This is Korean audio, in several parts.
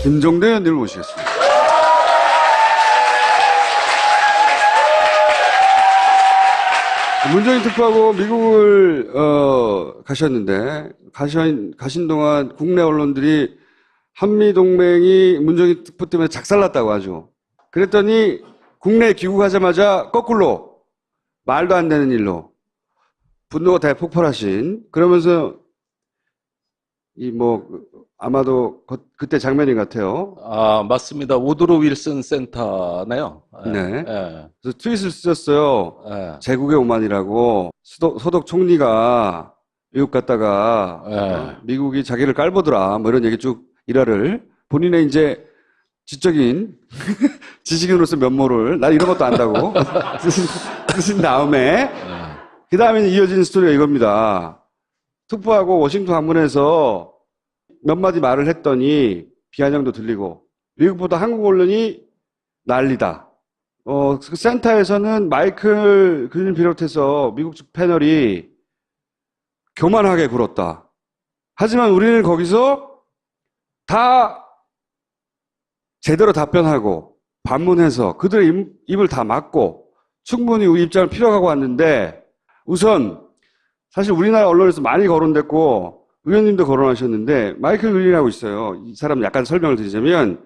김종대 의원님을 모시겠습니다. 문재인 특보하고 미국을 가셨는데 가신 동안 국내 언론들이 한미동맹이 문재인 특보 때문에 작살났다고 하죠. 그랬더니 국내에 귀국하자마자 거꾸로 말도 안 되는 일로 분노가 대폭발하신, 그러면서 아마도 그때 장면인 것 같아요. 아, 맞습니다. 우드로 윌슨 센터네요. 네. 예. 그래서 트윗을 쓰셨어요. 예. 제국의 오만이라고. 소독 총리가 미국 갔다가 예. 미국이 자기를 깔보더라, 뭐 이런 얘기 쭉 일화를 본인의 이제 지적인 지식인으로서 면모를 난 이런 것도 안다고 쓰신 다음에 그 다음에 이어진 스토리가 이겁니다. 특보하고 워싱턴 방문해서 몇 마디 말을 했더니 비아냥도 들리고 미국보다 한국 언론이 난리다. 그 센터에서는 마이클 그린 비롯해서 미국 측 패널이 교만하게 굴었다. 하지만 우리는 거기서 다 제대로 답변하고 반문해서 그들의 입을 다 막고 충분히 우리 입장을 필요하고 왔는데, 우선 사실 우리나라 언론에서 많이 거론됐고 의원님도 거론하셨는데 마이클 그린이라고 있어요. 이 사람 약간 설명을 드리자면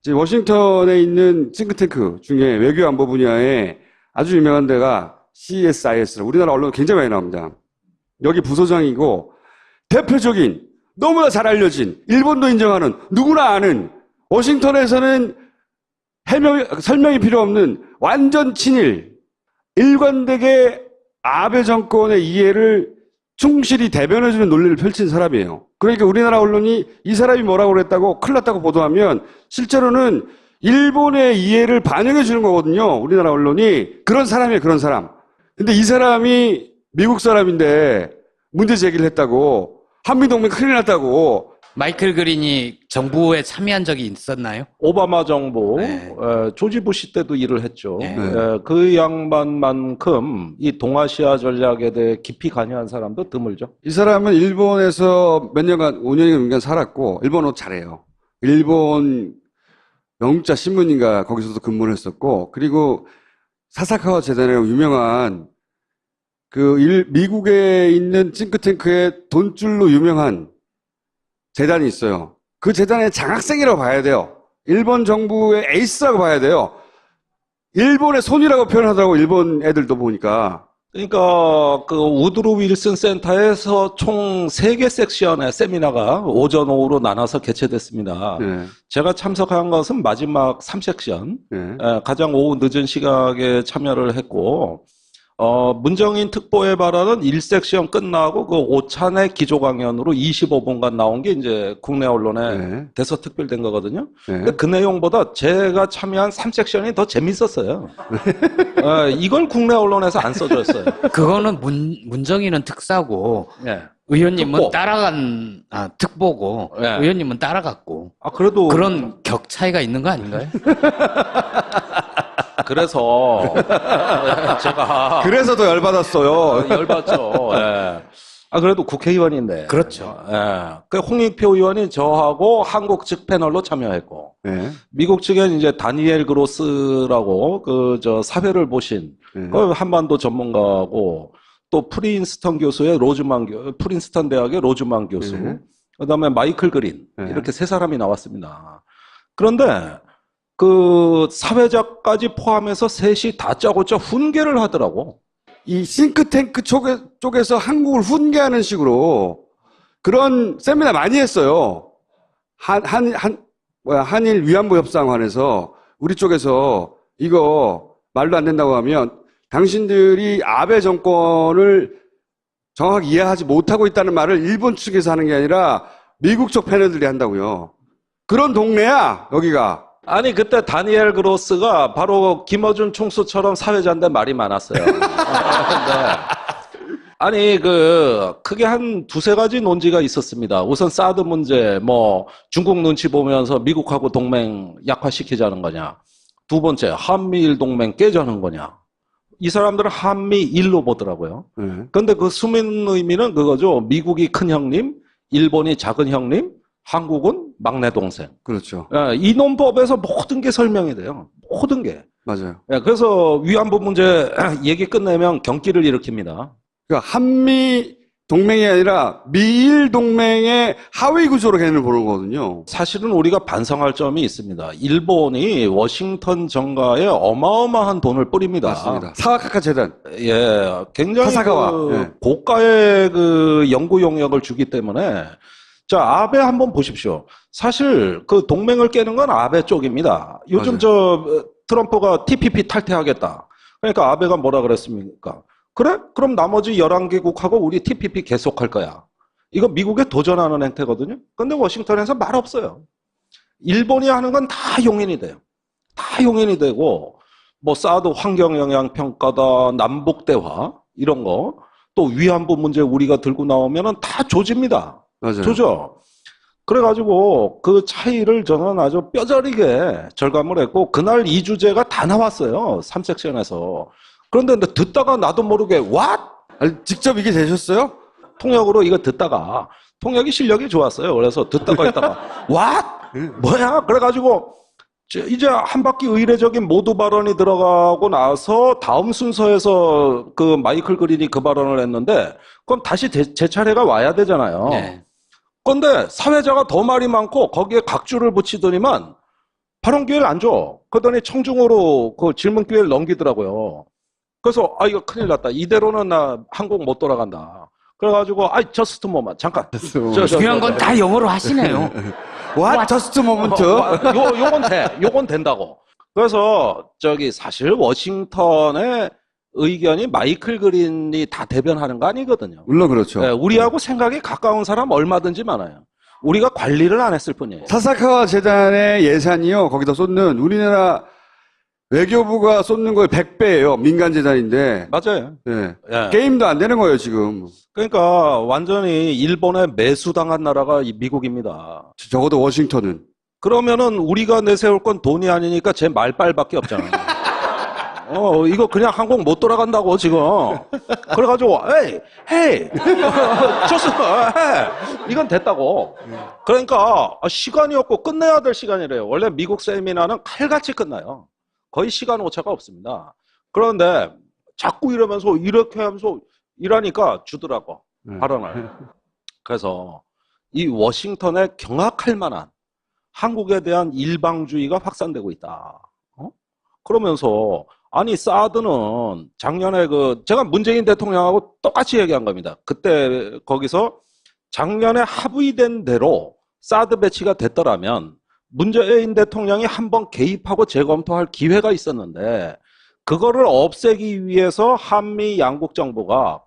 이제 워싱턴에 있는 싱크탱크 중에 외교안보 분야에 아주 유명한 데가 CSIS라고 우리나라 언론 굉장히 많이 나옵니다. 여기 부소장이고 대표적인 너무나 잘 알려진 일본도 인정하는 누구나 아는 워싱턴에서는 설명이 필요 없는 완전 친일 일관되게 아베 정권의 이해를 충실히 대변해주는 논리를 펼친 사람이에요. 그러니까 우리나라 언론이 이 사람이 뭐라고 그랬다고 큰일 났다고 보도하면 실제로는 일본의 이해를 반영해 주는 거거든요. 우리나라 언론이. 그런 사람이에요. 그런 사람. 근데 이 사람이 미국 사람인데 문제 제기를 했다고, 한미동맹 큰일 났다고. 마이클 그린이 정부에 참여한 적이 있었나요? 오바마 정부, 네. 조지 부시 때도 일을 했죠. 네. 그 양반만큼 이 동아시아 전략에 대해 깊이 관여한 사람도 드물죠. 이 사람은 일본에서 몇 년간, 5년간 살았고, 일본어 잘해요. 일본 영자 신문인가 거기서도 근무를 했었고, 그리고 사사카와 재단이라고 유명한 미국에 있는 싱크탱크의 돈줄로 유명한 재단이 있어요. 그 재단의 장학생이라고 봐야 돼요. 일본 정부의 에이스라고 봐야 돼요. 일본의 손이라고 표현하더라고, 일본 애들도 보니까. 그러니까 그 우드로 윌슨 센터에서 총 3개 섹션의 세미나가 오전 오후로 나눠서 개최됐습니다. 네. 제가 참석한 것은 마지막 3섹션, 네. 가장 오후 늦은 시각에 참여를 했고, 문정인 특보에 발언은 1섹션 끝나고 그 오찬의 기조 강연으로 25분간 나온 게 이제 국내 언론에 네. 대서특필된 거거든요. 네. 근데 그 내용보다 제가 참여한 3섹션이 더 재밌었어요. 이걸 국내 언론에서 안 써줬어요. 그거는 문정인은 특사고 네. 의원님은 특보. 따라간 특보고 네. 의원님은 따라갔고 그래도 그런 격 차이가 있는 거 아닌가요? 그래서 제가 그래서 더 열받았어요. 열받죠. 예. 그래도 국회의원인데. 그렇죠. 예. 그 홍익표 의원이 저하고 한국 측 패널로 참여했고, 네. 미국 측엔 이제 다니엘 그로스라고 사회를 보신 네. 그 한반도 전문가고, 또 프린스턴 교수의 프린스턴 대학의 로즈만 교수, 네. 그다음에 마이클 그린, 네. 이렇게 3사람이 나왔습니다. 그런데 그 사회자까지 포함해서 셋이 다짜고짜 훈계를 하더라고. 이 싱크탱크 쪽에서 한국을 훈계하는 식으로 그런 세미나 많이 했어요. 한일 위안부 협상관에서 우리 쪽에서 이거 말도 안 된다고 하면 당신들이 아베 정권을 정확히 이해하지 못하고 있다는 말을 일본 측에서 하는 게 아니라 미국 쪽 패널들이 한다고요. 그런 동네야, 여기가. 아니, 그때 다니엘 그로스가 바로 김어준 총수처럼 사회자인데 말이 많았어요. 네. 아니, 크게 한 2-3가지 논지가 있었습니다. 우선 사드 문제, 중국 눈치 보면서 미국하고 동맹 약화시키자는 거냐. 2번째, 한미일 동맹 깨자는 거냐. 이 사람들은 한미일로 보더라고요. 그런데 그 숨은 의미는 그거죠. 미국이 큰 형님, 일본이 작은 형님, 한국은 막내 동생. 그렇죠. 예, 이놈법에서 모든 게 설명이 돼요. 모든 게. 맞아요. 예, 그래서 위안부 문제 얘기 끝내면 경기를 일으킵니다. 그러니까 한미 동맹이 아니라 미일 동맹의 하위 구조로 개념을 보는 거거든요. 사실은 우리가 반성할 점이 있습니다. 일본이 워싱턴 정가에 어마어마한 돈을 뿌립니다. 맞습니다. 사와카카 재단. 예, 굉장히 사사가와, 그 예. 고가의 그 연구 용역을 주기 때문에 자, 아베 한번 보십시오. 사실 그 동맹을 깨는 건 아베 쪽입니다. 요즘 맞아요. 저 트럼프가 TPP 탈퇴하겠다. 그러니까 아베가 뭐라 그랬습니까? 그래? 그럼 나머지 11개국하고 우리 TPP 계속할 거야. 이거 미국에 도전하는 행태거든요. 근데 워싱턴에서 말 없어요. 일본이 하는 건 다 용인이 돼요. 다 용인이 되고 뭐 사드 환경영향평가다, 남북대화 이런 거, 또 위안부 문제 우리가 들고 나오면은 다 조집니다. 맞아요. 조져. 그래가지고 그 차이를 저는 아주 뼈저리게 절감을 했고 그날 이 주제가 다 나왔어요. 3섹션에서. 그런데 듣다가 나도 모르게 What? 아니, 직접 이게 되셨어요? 통역으로 이거 듣다가 통역이 실력이 좋았어요. 그래서 듣다가 있다가 What? 뭐야? 그래가지고 이제 한 바퀴 의례적인 모두 발언이 들어가고 나서 다음 순서에서 그 마이클 그린이 그 발언을 했는데 그럼 다시 제 차례가 와야 되잖아요. 네. 그런데 사회자가 더 말이 많고 거기에 각주를 붙이더니만 발언 기회를 안 줘. 그러더니 청중으로 그 질문 기회를 넘기더라고요. 그래서 이거 큰일 났다. 이대로는 나 한국 못 돌아간다. 그래가지고 저스트 모먼트 잠깐. 중요한 건 다 영어로 하시네요. What? Just a moment. 요건 된다고. 그래서 사실 워싱턴의 의견이 마이클 그린이 다 대변하는 거 아니거든요. 물론 그렇죠. 네, 우리하고 생각이 가까운 사람 얼마든지 많아요. 우리가 관리를 안 했을 뿐이에요. 사사카와 재단의 예산이요. 거기다 쏟는 우리나라 외교부가 쏟는 거의 100배예요. 민간 재단인데. 맞아요. 네. 예. 게임도 안 되는 거예요, 지금. 그러니까 완전히 일본에 매수당한 나라가 이 미국입니다. 적어도 워싱턴은. 그러면은 우리가 내세울 건 돈이 아니니까 제 말빨밖에 없잖아. 이거 그냥 한국 못 돌아간다고 지금. 그래가지고 헤이 이건 됐다고. 그러니까 시간이 없고 끝내야 될 시간이래요. 원래 미국 세미나는 칼같이 끝나요. 거의 시간 오차가 없습니다. 그런데 자꾸 이러면서 이렇게 하면서 일하니까 주더라고 발언을. 그래서 이 워싱턴에 경악할 만한 한국에 대한 일방주의가 확산되고 있다. 그러면서 아니 사드는 작년에 제가 문재인 대통령하고 똑같이 얘기한 겁니다. 그때 거기서 작년에 합의된 대로 사드 배치가 됐더라면 문재인 대통령이 한번 개입하고 재검토할 기회가 있었는데 그거를 없애기 위해서 한미 양국 정부가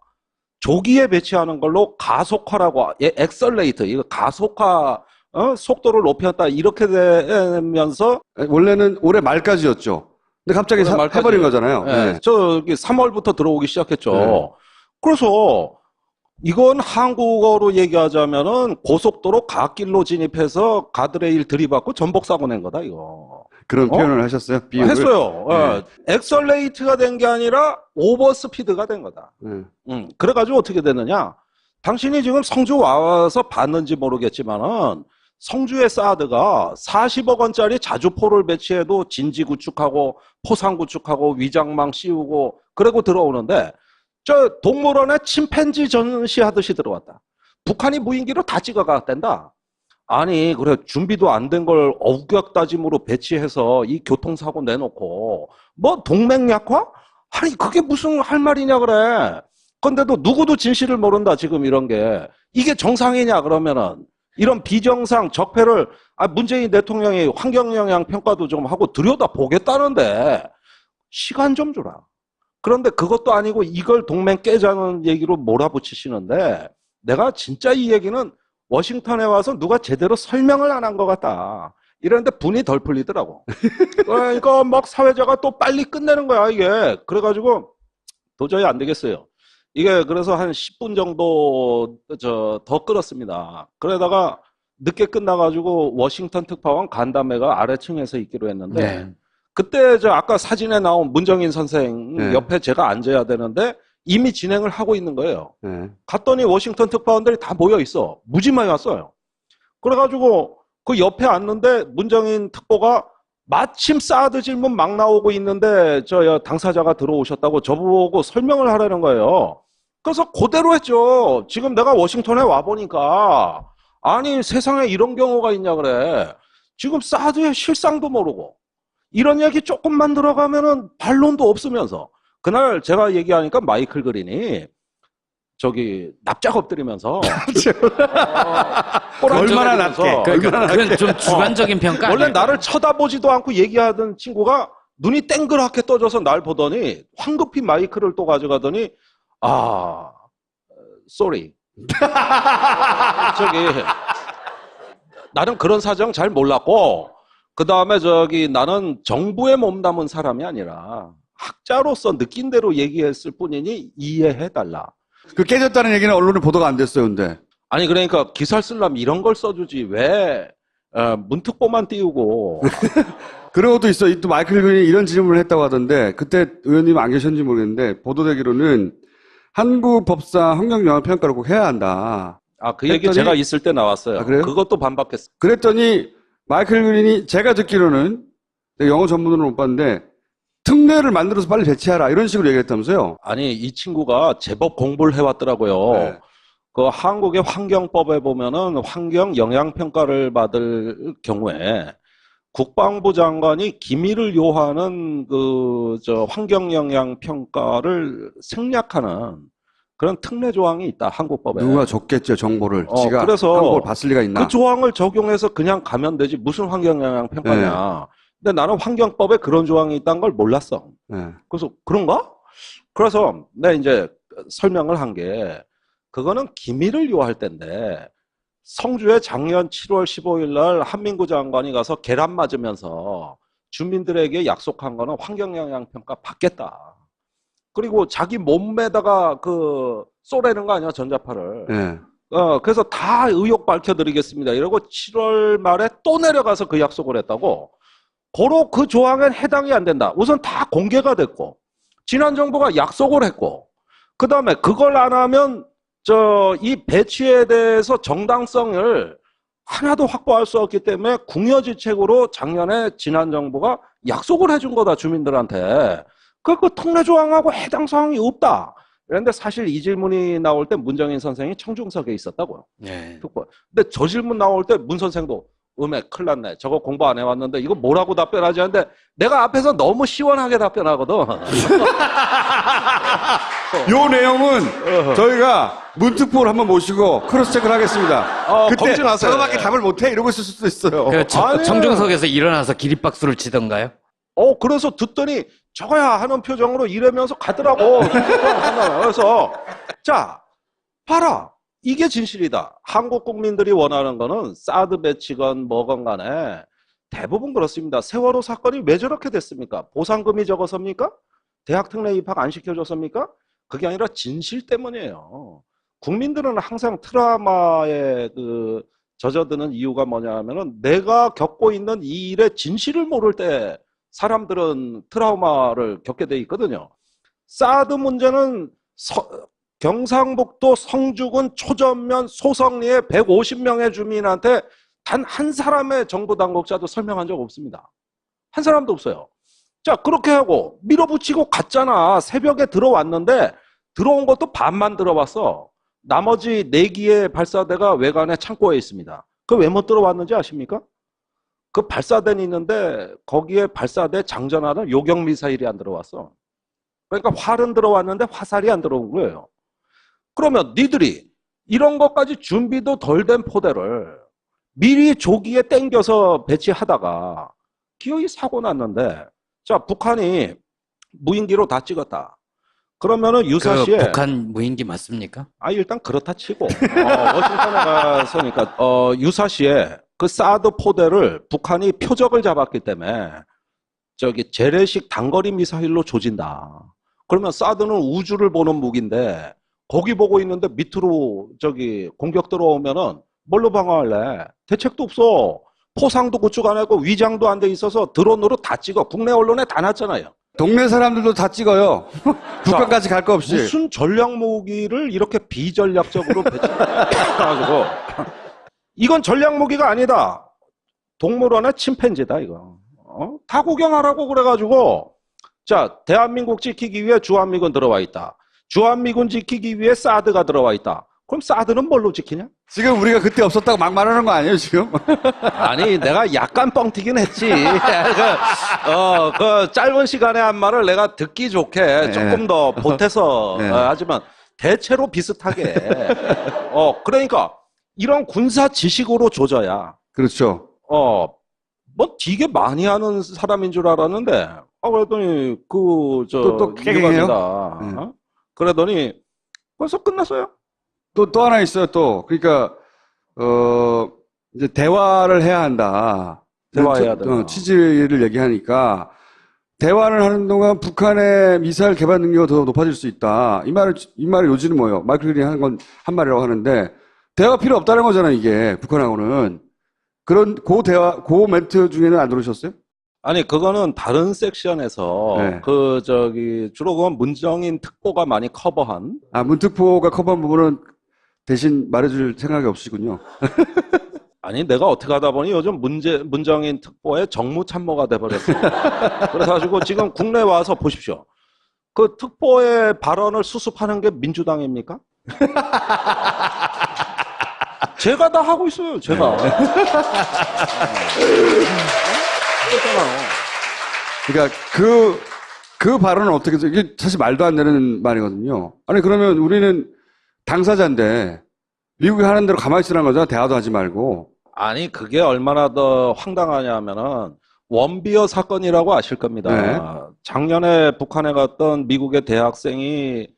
조기에 배치하는 걸로 가속화라고 엑셀레이터 이거 가속화 속도를 높였다 이렇게 되면서 원래는 올해 말까지였죠. 근데 갑자기 해버린 거잖아요. 네. 네. 저기 3월부터 들어오기 시작했죠. 네. 그래서 이건 한국어로 얘기하자면은 고속도로 갓길로 진입해서 가드레일 들이받고 전복 사고 낸 거다 이거. 그런 표현을 하셨어요? 비유를? 했어요. 네. 엑셀레이트가 된 게 아니라 오버스피드가 된 거다. 네. 그래가지고 어떻게 됐느냐? 당신이 지금 성주 와서 봤는지 모르겠지만은 성주의 사드가 40억 원짜리 자주포를 배치해도 진지 구축하고 포상 구축하고 위장망 씌우고 그러고 들어오는데 저 동물원에 침팬지 전시하듯이 들어왔다. 북한이 무인기로 다 찍어갔댄다. 아니 그래 준비도 안 된 걸 어국약다짐으로 배치해서 이 교통사고 내놓고 뭐 동맹약화? 아니 그게 무슨 할 말이냐 그래. 근데도 누구도 진실을 모른다 지금 이런 게. 이게 정상이냐 그러면은 이런 비정상 적폐를 문재인 대통령이 환경영향 평가도 좀 하고 들여다보겠다는데 시간 좀 주라. 그런데 그것도 아니고 이걸 동맹 깨자는 얘기로 몰아붙이시는데 내가 진짜 이 얘기는 워싱턴에 와서 누가 제대로 설명을 안 한 것 같다. 이러는데 분이 덜 풀리더라고. 그러니까 막 사회자가 또 빨리 끝내는 거야 이게. 그래가지고 도저히 안 되겠어요. 이게 그래서 한 10분 정도 더 끌었습니다. 그러다가 늦게 끝나가지고 워싱턴 특파원 간담회가 아래층에서 있기로 했는데 네. 그때 아까 사진에 나온 문정인 선생 네. 옆에 제가 앉아야 되는데 이미 진행을 하고 있는 거예요. 네. 갔더니 워싱턴 특파원들이 다 모여 있어. 무지 많이 왔어요. 그래가지고 그 옆에 앉는데 문정인 특보가 마침 사드 질문 막 나오고 있는데 저 당사자가 들어오셨다고 저보고 설명을 하라는 거예요. 그래서 그대로 했죠. 지금 내가 워싱턴에 와보니까 아니 세상에 이런 경우가 있냐 그래. 지금 사드의 실상도 모르고 이런 얘기 조금만 들어가면은 반론도 없으면서 그날 제가 얘기하니까 마이클 그린이 저기 납작 엎드리면서 얼마나 낮게. 그건 좀 주관적인 평가 원래 아니에요? 나를 쳐다보지도 않고 얘기하던 친구가 눈이 땡그랗게 떠져서 날 보더니 황급히 마이크를 또 가져가더니 sorry. 저기 나는 그런 사정 잘 몰랐고 그 다음에 저기 나는 정부에 몸담은 사람이 아니라 학자로서 느낀 대로 얘기했을 뿐이니 이해해달라. 그 깨졌다는 얘기는 언론에 보도가 안 됐어요, 근데. 아니 그러니까 기사를 쓰려면 이런 걸 써주지 왜 문특보만 띄우고 그런 것도 있어. 또 마이클 그린이 이런 질문을 했다고 하던데, 그때 의원님 안 계셨는지 모르겠는데, 보도되기로는 한국 법사 환경영향평가를 꼭 해야 한다. 그 얘기 했더니- 제가 있을 때 나왔어요. 아, 그래요? 그것도 반박했어요. 그랬더니 마이클 그린이 제가 듣기로는 내가 영어 전문으로는 못 봤는데 특례를 만들어서 빨리 배치하라 이런 식으로 얘기했다면서요. 아니 이 친구가 제법 공부를 해왔더라고요. 네. 그 한국의 환경법에 보면은 환경 영향 평가를 받을 경우에 국방부 장관이 기밀을 요하는 그 환경 영향 평가를 생략하는 그런 특례 조항이 있다 한국법에. 누가 줬겠죠, 정보를. 지가 그래서 한국을 봤을 리가 있나. 그 조항을 적용해서 그냥 가면 되지 무슨 환경 영향 평가냐. 근데 나는 환경법에 그런 조항이 있다는 걸 몰랐어. 네. 그래서 그런가? 그래서 내가 이제 설명을 한 게 그거는 기밀을 요할 때인데 성주에 작년 7월 15일 날 한민구 장관이 가서 계란 맞으면서 주민들에게 약속한 거는 환경영향평가 받겠다. 그리고 자기 몸에다가 쏘라는 거 아니야, 전자파를. 네. 그래서 다 의혹 밝혀드리겠습니다. 이러고 7월 말에 또 내려가서 그 약속을 했다고. 고로 그 조항엔 해당이 안 된다. 우선 다 공개가 됐고, 지난 정부가 약속을 했고, 그 다음에 그걸 안 하면, 이 배치에 대해서 정당성을 하나도 확보할 수 없기 때문에 궁여지책으로 작년에 지난 정부가 약속을 해준 거다, 주민들한테. 그 특례 조항하고 해당 사항이 없다. 그런데 사실 이 질문이 나올 때 문정인 선생이 청중석에 있었다고요. 네. 근데 저 질문 나올 때 문 선생도 큰일 났네. 저거 공부 안 해왔는데 이거 뭐라고 답변하지 하는데 내가 앞에서 너무 시원하게 답변하거든. 요 내용은 저희가 문특보를 한번 모시고 크로스 체크를 하겠습니다. 그때 검증하세요. 저거밖에 답을 못해 이러고 있을 수도 있어요. 아니에요. 청중석에서 일어나서 기립박수를 치던가요? 그래서 듣더니 저거야 하는 표정으로 이러면서 가더라고. 그래서 자 봐라. 이게 진실이다. 한국 국민들이 원하는 거는 사드 배치건 뭐건 간에 대부분 그렇습니다. 세월호 사건이 왜 저렇게 됐습니까? 보상금이 적어서입니까? 대학 특례 입학 안 시켜줬습니까? 그게 아니라 진실 때문이에요. 국민들은 항상 트라우마에 젖어드는 이유가 뭐냐 하면은 내가 겪고 있는 이 일의 진실을 모를 때 사람들은 트라우마를 겪게 돼 있거든요. 사드 문제는 경상북도 성주군 초전면 소성리의 150명의 주민한테 단 한 사람의 정부 당국자도 설명한 적 없습니다. 한 사람도 없어요. 자, 그렇게 하고 밀어붙이고 갔잖아. 새벽에 들어왔는데 들어온 것도 반만 들어왔어. 나머지 4기의 발사대가 외관에 창고에 있습니다. 그 왜 못 들어왔는지 아십니까? 그 발사대는 있는데 거기에 발사대 장전하는 요격 미사일이 안 들어왔어. 그러니까 활은 들어왔는데 화살이 안 들어온 거예요. 그러면 니들이 이런 것까지 준비도 덜 된 포대를 미리 조기에 땡겨서 배치하다가 기어이 사고 났는데 자 북한이 무인기로 다 찍었다. 그러면은 유사시에 북한 무인기 맞습니까? 일단 그렇다 치고 워싱턴에 갔으니까 유사시에 그 사드 포대를 북한이 표적을 잡았기 때문에 재래식 단거리 미사일로 조진다. 그러면 사드는 우주를 보는 무기인데 거기 보고 있는데 밑으로 공격 들어오면은 뭘로 방어할래? 대책도 없어. 포상도 구축 안 하고 위장도 안 돼 있어서 드론으로 다 찍어. 국내 언론에 다 났잖아요. 동네 사람들도 다 찍어요. 북한까지 갈 거 없이. 무슨 전략 무기를 이렇게 비전략적으로 배치해가지고 이건 전략무기가 아니다. 동물원의 침팬지다 이거. 다 구경하라고 그래가지고 자 대한민국 지키기 위해 주한미군 들어와 있다. 주한미군 지키기 위해 사드가 들어와 있다. 그럼 사드는 뭘로 지키냐? 지금 우리가 그때 없었다고 막 말하는 거 아니에요, 지금? 아니 내가 약간 뻥튀긴 했지. 그 짧은 시간에 한 말을 내가 듣기 좋게 조금 더 보태서 네. 하지만 대체로 비슷하게. 그러니까 이런 군사 지식으로 조져야. 그렇죠. 뭐 되게 많이 하는 사람인 줄 알았는데, 그랬더니, 또 깨갱해요? 유관이다. 네. 그러더니, 벌써 끝났어요. 또 하나 있어요, 또. 그러니까, 이제 대화를 해야 한다. 대화해야 된다. 취지를 얘기하니까, 대화를 하는 동안 북한의 미사일 개발 능력이 더 높아질 수 있다. 이 말의 요지는 뭐예요? 마이클 그린이 하는 건 한 말이라고 하는데, 대화가 필요 없다는 거잖아요, 이게. 북한하고는. 그런, 그 멘트 중에는 안 들으셨어요? 아니, 그거는 다른 섹션에서, 네. 주로 그건 문정인 특보가 많이 커버한. 문특포가 커버한 부분은 대신 말해줄 생각이 없으시군요. 아니, 내가 어떻게 하다 보니 요즘 문정인 특보의 정무참모가 돼버렸어. 그래가지고 지금 국내 와서 보십시오. 그 특보의 발언을 수습하는 게 민주당입니까? 제가 다 하고 있어요, 제가. 그렇잖아요. 그러니까 그 발언은 어떻게 해서 이게 사실 말도 안 되는 말이거든요. 아니 그러면 우리는 당사자인데 미국이 하는 대로 가만히 있으라는 거잖아. 대화도 하지 말고. 아니, 그게 얼마나 더 황당하냐면은 원비어 사건이라고 아실 겁니다. 네. 작년에 북한에 갔던 미국의 대학생이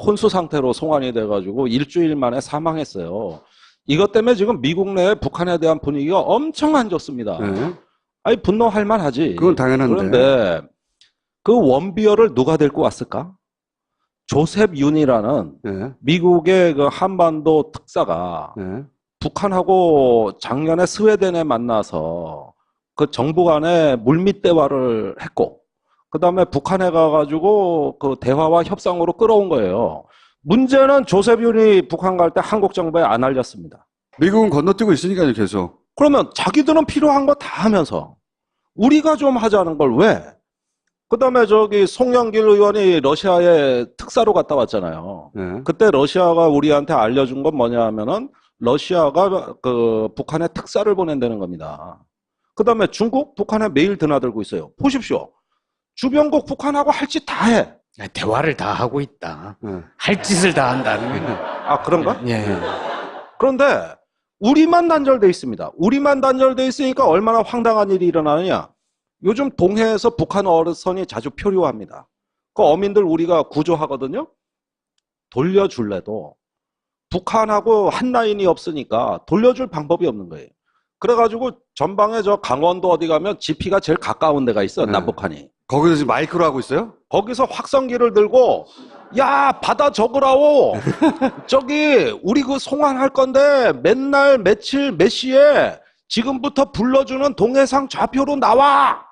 혼수 상태로 송환이 돼가지고 일주일 만에 사망했어요. 이것 때문에 지금 미국 내에 북한에 대한 분위기가 엄청 안 좋습니다. 네. 아니, 분노할 만하지. 그건 당연한데. 그런데 그 원비어를 누가 데리고 왔을까? 조셉 윤이라는 네. 미국의 그 한반도 특사가 네. 북한하고 작년에 스웨덴에 만나서 그 정부 간에 물밑 대화를 했고, 그 다음에 북한에 가가지고 그 대화와 협상으로 끌어온 거예요. 문제는 조셉 윤이 북한 갈 때 한국 정부에 안 알렸습니다. 미국은 건너뛰고 있으니까요, 계속. 그러면 자기들은 필요한 거 다 하면서 우리가 좀 하자는 걸 왜? 그 다음에 송영길 의원이 러시아에 특사로 갔다 왔잖아요. 네. 그때 러시아가 우리한테 알려준 건 뭐냐 하면은 러시아가 그 북한에 특사를 보낸다는 겁니다. 그 다음에 중국, 북한에 매일 드나들고 있어요. 보십시오. 주변국 북한하고 할 짓 다 해. 대화를 다 하고 있다. 네. 할 짓을 다 한다는 거예요. 아, 그런가? 예. 그런데 우리만 단절돼 있습니다. 우리만 단절돼 있으니까 얼마나 황당한 일이 일어나느냐. 요즘 동해에서 북한 어선이 자주 표류합니다. 그 어민들 우리가 구조하거든요. 돌려줄래도 북한하고 한 라인이 없으니까 돌려줄 방법이 없는 거예요. 그래가지고 전방에 저 강원도 어디 가면 지피가 제일 가까운 데가 있어. 네. 남북한이. 거기서 지금 마이크로 하고 있어요? 거기서 확성기를 들고 야 받아 적으라오. 저기 우리 그 송환할 건데 맨날 며칠 몇 시에 지금부터 불러주는 동해상 좌표로 나와.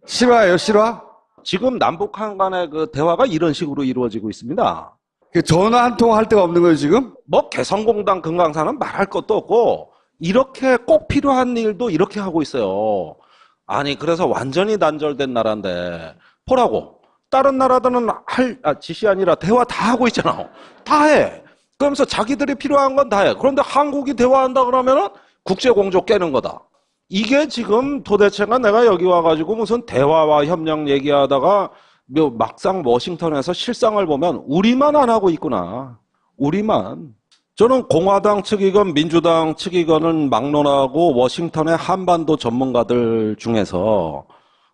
실화예요, 실화? 지금 남북한 간의 그 대화가 이런 식으로 이루어지고 있습니다. 전화 한 통 할 데가 없는 거예요, 지금? 뭐 개성공단 금강산은 말할 것도 없고 이렇게 꼭 필요한 일도 이렇게 하고 있어요. 아니 그래서 완전히 단절된 나라인데 보라고 다른 나라들은 짓이 아니라 대화 다 하고 있잖아. 다 해. 그러면서 자기들이 필요한 건 다 해. 그런데 한국이 대화한다 그러면은 국제공조 깨는 거다. 이게 지금 도대체가 내가 여기 와가지고 무슨 대화와 협력 얘기하다가 막상 워싱턴에서 실상을 보면 우리만 안 하고 있구나. 우리만. 저는 공화당 측이건 민주당 측이건은 막론하고 워싱턴의 한반도 전문가들 중에서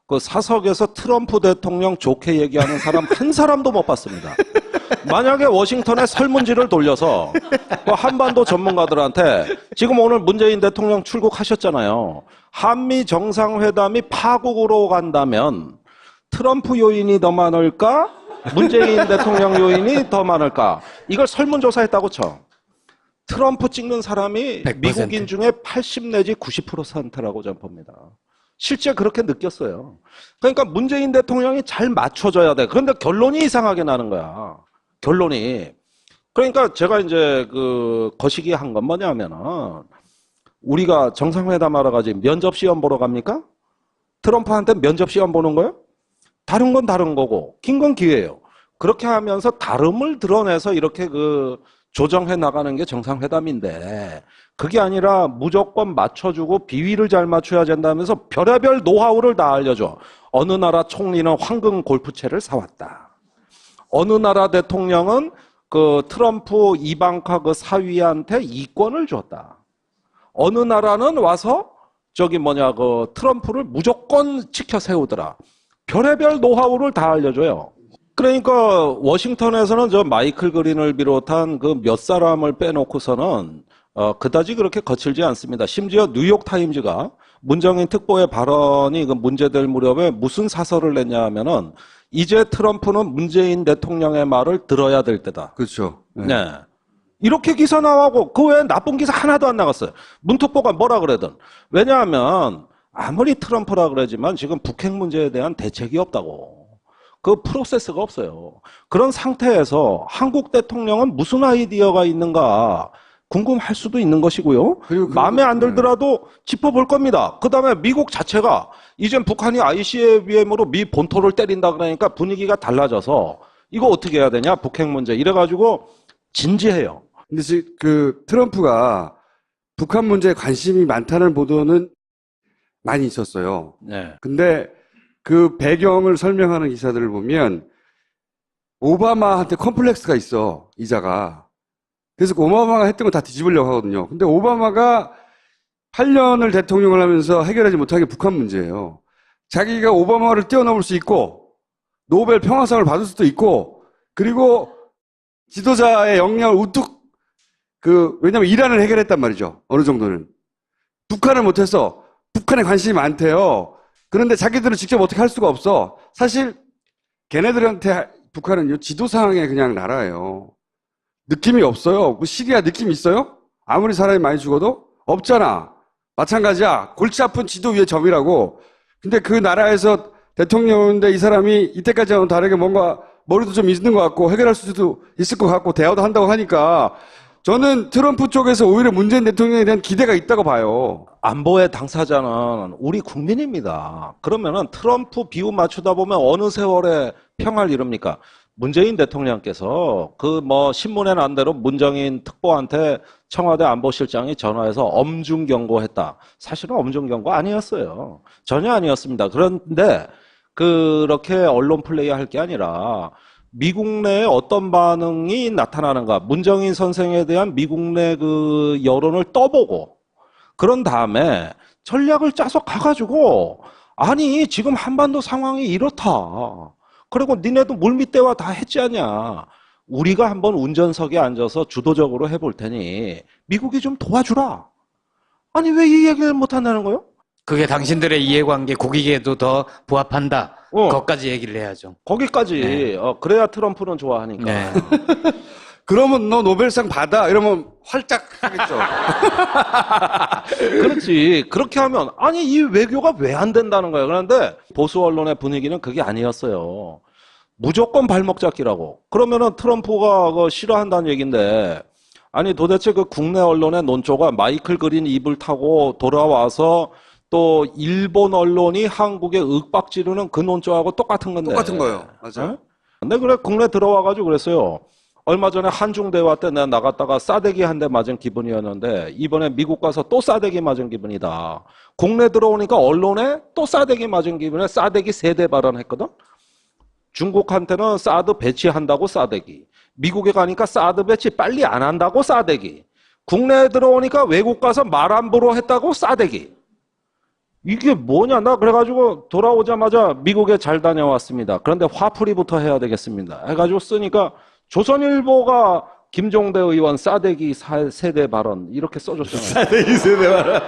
그 사석에서 트럼프 대통령 좋게 얘기하는 사람 한 사람도 못 봤습니다. 만약에 워싱턴에 설문지를 돌려서 그 한반도 전문가들한테 지금 오늘 문재인 대통령 출국하셨잖아요. 한미 정상회담이 파국으로 간다면 트럼프 요인이 더 많을까? 문재인 대통령 요인이 더 많을까? 이걸 설문조사했다고 쳐. 트럼프 찍는 사람이 100%. 미국인 중에 80 내지 90%라고 저는 봅니다. 실제 그렇게 느꼈어요. 그러니까 문재인 대통령이 잘 맞춰줘야 돼. 그런데 결론이 이상하게 나는 거야. 결론이. 그러니까 제가 이제 그 거시기 한 건 뭐냐면은 우리가 정상회담 하러 가지 면접 시험 보러 갑니까? 트럼프한테 면접 시험 보는 거예요? 다른 건 다른 거고 긴 건 기회예요. 그렇게 하면서 다름을 드러내서 이렇게 조정해 나가는 게 정상회담인데 그게 아니라 무조건 맞춰주고 비위를 잘 맞춰야 된다면서 별의별 노하우를 다 알려줘. 어느 나라 총리는 황금 골프채를 사왔다. 어느 나라 대통령은 트럼프 이방카 사위한테 이권을 줬다. 어느 나라는 와서 트럼프를 무조건 지켜 세우더라. 별의별 노하우를 다 알려줘요. 그러니까 워싱턴에서는 저 마이클 그린을 비롯한 몇 사람을 빼놓고서는 그다지 그렇게 거칠지 않습니다. 심지어 뉴욕 타임즈가 문정인 특보의 발언이 문제될 무렵에 무슨 사설을 냈냐 하면은 이제 트럼프는 문재인 대통령의 말을 들어야 될 때다. 그렇죠. 네. 네. 이렇게 기사 나가고 그 외에 나쁜 기사 하나도 안 나갔어요. 문특보가 뭐라 그러든. 왜냐하면 아무리 트럼프라 그러지만 지금 북핵 문제에 대한 대책이 없다고. 그 프로세스가 없어요. 그런 상태에서 한국 대통령은 무슨 아이디어가 있는가 궁금할 수도 있는 것이고요. 마음에 안 들더라도 짚어볼 겁니다. 그 다음에 미국 자체가 이젠 북한이 ICBM으로 미 본토를 때린다 그러니까 분위기가 달라져서 이거 어떻게 해야 되냐 북핵 문제 이래가지고 진지해요. 근데 지금 트럼프가 북한 문제에 관심이 많다는 보도는 많이 있었어요. 네. 근데 그 배경을 설명하는 기사들을 보면 오바마한테 컴플렉스가 있어, 이자가. 그래서 오바마가 했던 거 다 뒤집으려고 하거든요. 근데 오바마가 8년을 대통령을 하면서 해결하지 못한 게 북한 문제예요. 자기가 오바마를 뛰어넘을 수 있고 노벨 평화상을 받을 수도 있고 그리고 지도자의 역량을 우뚝 왜냐면 이란을 해결했단 말이죠. 어느 정도는. 북한을 못해서 북한에 관심이 많대요. 그런데 자기들은 직접 어떻게 할 수가 없어. 사실 걔네들한테 북한은요 지도상의 그냥 나라예요. 느낌이 없어요. 시리아 느낌 있어요? 아무리 사람이 많이 죽어도 없잖아. 마찬가지야. 골치 아픈 지도 위의 점이라고. 근데 그 나라에서 대통령인데 이 사람이 이때까지와는 다르게 뭔가 머리도 좀 있는 것 같고 해결할 수도 있을 것 같고 대화도 한다고 하니까 저는 트럼프 쪽에서 오히려 문재인 대통령에 대한 기대가 있다고 봐요. 안보의 당사자는 우리 국민입니다. 그러면은 트럼프 비유 맞추다 보면 어느 세월에 평화를 이룹니까? 문재인 대통령께서 신문에 난 대로 문정인 특보한테 청와대 안보실장이 전화해서 엄중 경고했다. 사실은 엄중 경고 아니었어요. 전혀 아니었습니다. 그런데 그렇게 언론 플레이 할 게 아니라 미국 내에 어떤 반응이 나타나는가. 문정인 선생에 대한 미국 내 여론을 떠보고 그런 다음에 전략을 짜서 가가지고 아니 지금 한반도 상황이 이렇다. 그리고 니네도 물밑대화 다 했지 않냐. 우리가 한번 운전석에 앉아서 주도적으로 해볼 테니 미국이 좀 도와주라. 아니 왜 이 얘기를 못한다는 거예요? 그게 당신들의 이해관계 국익에도 더 부합한다. 그것까지 얘기를 해야죠. 거기까지. 네. 그래야 트럼프는 좋아하니까. 네. 그러면 너 노벨상 받아 이러면 활짝 하겠죠. 그렇지. 그렇게 하면 아니 이 외교가 왜 안 된다는 거예요. 그런데 보수 언론의 분위기는 그게 아니었어요. 무조건 발목 잡기라고. 그러면은 트럼프가 싫어한다는 얘기인데 아니 도대체 국내 언론의 논조가 마이클 그린 입을 타고 돌아와서 또 일본 언론이 한국에 윽박 지르는 그 논조하고 똑같은 건데. 똑같은 거예요. 맞아요. 네? 근데 그래 국내 들어와가지고 그랬어요. 얼마 전에 한중대화 때 내가 나갔다가 싸대기 한 대 맞은 기분이었는데 이번에 미국 가서 또 싸대기 맞은 기분이다. 국내 들어오니까 언론에 또 싸대기 맞은 기분에 싸대기 3대 발언했거든. 중국한테는 사드 배치한다고 싸대기. 미국에 가니까 사드 배치 빨리 안 한다고 싸대기. 국내에 들어오니까 외국 가서 말 함부로 했다고 싸대기. 이게 뭐냐? 나 그래가지고 돌아오자마자 미국에 잘 다녀왔습니다. 그런데 화풀이부터 해야 되겠습니다. 해가지고 쓰니까 조선일보가 김종대 의원 싸대기 3대 발언 이렇게 써줬잖아요. 싸대기 3대 발언.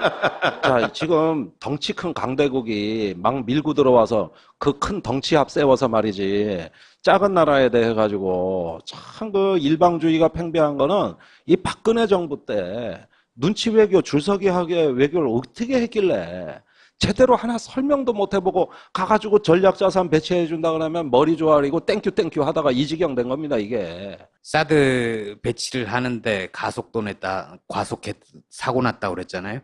자, 지금 덩치 큰 강대국이 막 밀고 들어와서 그 큰 덩치 앞세워서 말이지 작은 나라에 대해 가지고 참 일방주의가 팽배한 거는 이 박근혜 정부 때 눈치 외교 줄서기하게 외교를 어떻게 했길래 제대로 하나 설명도 못 해보고 가가지고 전략자산 배치해준다 그러면 머리 조아리고 땡큐 하다가 이 지경 된 겁니다, 이게. 사드 배치를 하는데 과속해 사고 났다고 그랬잖아요.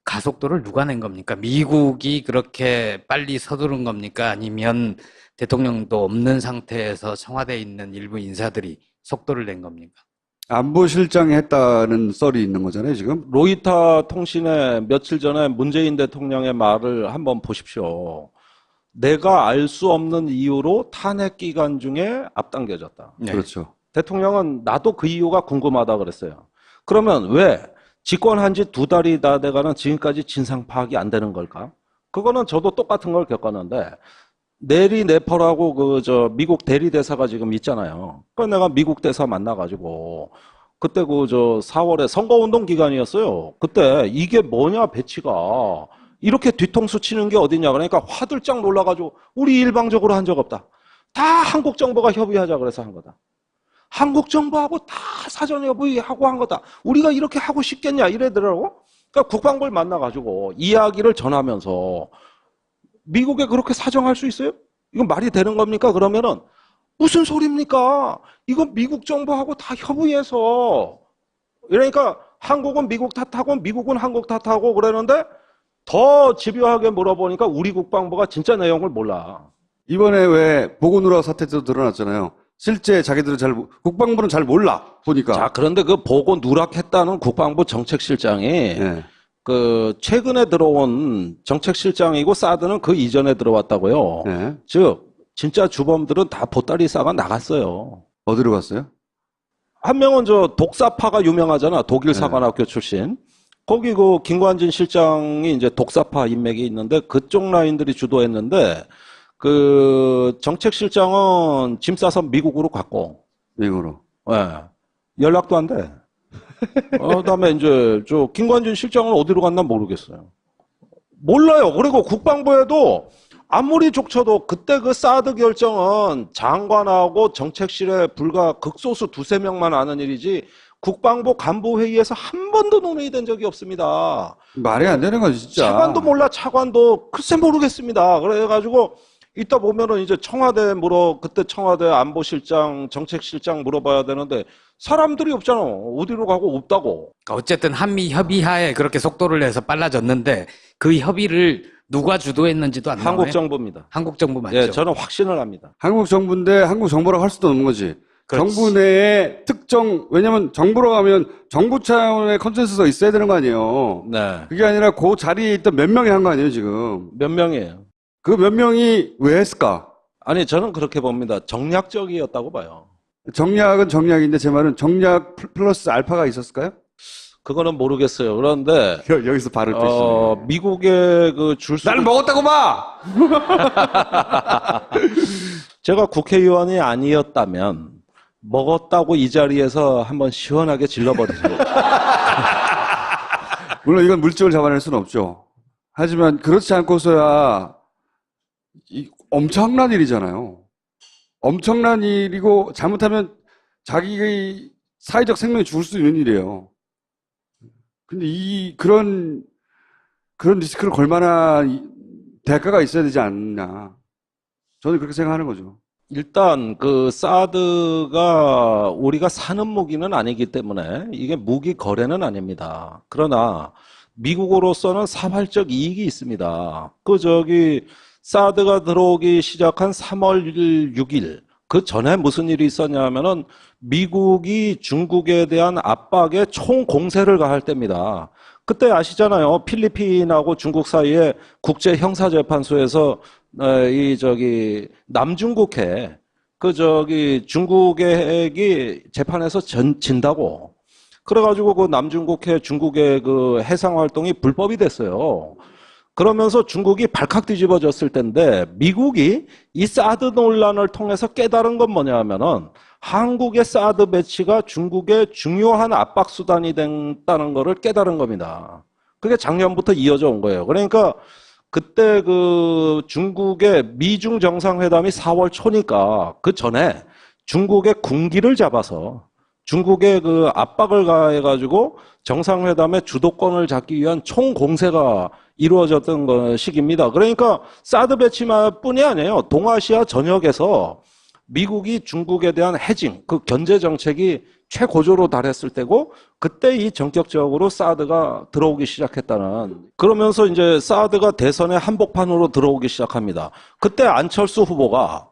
가속도를 누가 낸 겁니까? 미국이 그렇게 빨리 서두른 겁니까? 아니면 대통령도 없는 상태에서 청와대에 있는 일부 인사들이 속도를 낸 겁니까? 안보실장이 했다는 썰이 있는 거잖아요, 지금. 로이터 통신에 며칠 전에 문재인 대통령의 말을 한번 보십시오. 내가 알 수 없는 이유로 탄핵 기간 중에 앞당겨졌다. 네. 그렇죠. 대통령은 나도 그 이유가 궁금하다 그랬어요. 그러면 왜 집권한 지 2달이 다 돼가는 지금까지 진상 파악이 안 되는 걸까? 그거는 저도 똑같은 걸 겪었는데 내리 네퍼라고 미국 대리 대사가 지금 있잖아요. 그 내가 미국 대사 만나가지고 그때 4월에 선거운동 기간이었어요. 그때 이게 뭐냐 배치가 이렇게 뒤통수 치는 게 어딨냐 그러니까 화들짝 놀라가지고 우리 일방적으로 한 적 없다. 다 한국 정부가 협의하자 그래서 한 거다. 한국 정부하고 다 사전 협의하고 한 거다. 우리가 이렇게 하고 싶겠냐 이래더라고. 그러니까 국방부를 만나가지고 이야기를 전하면서 미국에 그렇게 사정할 수 있어요? 이건 말이 되는 겁니까? 그러면은 무슨 소리입니까? 이거 미국 정부하고 다 협의해서 그러니까 한국은 미국 탓하고 미국은 한국 탓하고 그러는데 더 집요하게 물어보니까 우리 국방부가 진짜 내용을 몰라. 이번에 왜 보고누라 사태 때도 드러났잖아요. 실제 자기들은 국방부는 잘 몰라, 보니까. 자, 그런데 그 보고 누락했다는 국방부 정책실장이 네. 최근에 들어온 정책실장이고 사드는 그 이전에 들어왔다고요. 네. 즉 진짜 주범들은 다 보따리 싸가 나갔어요. 어디로 갔어요? 한 명은 독사파가 유명하잖아. 독일 사관학교 출신. 거기 김관진 실장이 이제 독사파 인맥이 있는데 그쪽 라인들이 주도했는데 정책실장은 짐 싸서 미국으로 갔고. 미국으로. 예. 연락도 안 돼. 그다음에 이제 김관진 실장은 어디로 갔나 모르겠어요. 몰라요. 그리고 국방부에도 아무리 족쳐도 그때 사드 결정은 장관하고 정책실에 불과 극소수 2~3명만 아는 일이지 국방부 간부 회의에서 한 번도 논의된 적이 없습니다. 말이 안 되는 거지, 진짜. 차관도 몰라, 차관도 글쎄 모르겠습니다. 그래가지고 이따 보면은 이제 그때 청와대 안보실장, 정책실장 물어봐야 되는데 사람들이 없잖아. 어디로 가고 없다고. 그러니까 어쨌든 한미 협의하에 그렇게 속도를 내서 빨라졌는데 그 협의를 누가 주도했는지도 안 나와요. 한국 정부입니다. 한국 정부 맞죠? 예, 저는 확신을 합니다. 한국 정부인데 한국 정부라고 할 수도 없는 거지. 그렇지. 정부 내에 왜냐면 정부로 가면 정부 차원의 컨센서스가 있어야 되는 거 아니에요. 네. 그게 아니라 그 자리에 있던 몇 명이 한 거 아니에요, 지금. 몇 명이에요? 그 몇 명이 왜 했을까? 아니, 저는 그렇게 봅니다. 정략적이었다고 봐요. 정략은 정략인데 제 말은 정략 플러스 알파가 있었을까요? 그거는 모르겠어요. 그런데 여기서 발을 떼시네. 미국의 줄수 나는 먹었다고 봐! 제가 국회의원이 아니었다면 먹었다고 이 자리에서 한번 시원하게 질러버리죠. 물론 이건 물증을 잡아낼 수는 없죠. 하지만 그렇지 않고서야 엄청난 일이잖아요. 엄청난 일이고 잘못하면 자기의 사회적 생명이 죽을 수 있는 일이에요. 근데 그런 리스크를 걸 만한 대가가 있어야 되지 않나. 저는 그렇게 생각하는 거죠. 일단 사드가 우리가 사는 무기는 아니기 때문에 이게 무기 거래는 아닙니다. 그러나 미국으로서는 사활적 이익이 있습니다. 사드가 들어오기 시작한 3월 6일 그 전에 무슨 일이 있었냐면은 미국이 중국에 대한 압박에 총공세를 가할 때입니다. 그때 아시잖아요. 필리핀하고 중국 사이에 국제형사재판소에서 남중국해 중국의 재판에서 진다고. 그래가지고 남중국해 중국의 해상 활동이 불법이 됐어요. 그러면서 중국이 발칵 뒤집어졌을 텐데 미국이 이 사드 논란을 통해서 깨달은 건 뭐냐면은 한국의 사드 배치가 중국의 중요한 압박 수단이 됐다는 것을 깨달은 겁니다. 그게 작년부터 이어져 온 거예요. 그러니까 그때 중국의 미중 정상회담이 4월 초니까 그 전에 중국의 군기를 잡아서 중국의 압박을 가해가지고 정상회담의 주도권을 잡기 위한 총공세가 이루어졌던 시기입니다. 그러니까 사드 배치뿐이 아니에요. 동아시아 전역에서 미국이 중국에 대한 해징, 견제 정책이 최고조로 달했을 때고 그때 이 전격적으로 사드가 들어오기 시작했다는 그러면서 이제 사드가 대선의 한복판으로 들어오기 시작합니다. 그때 안철수 후보가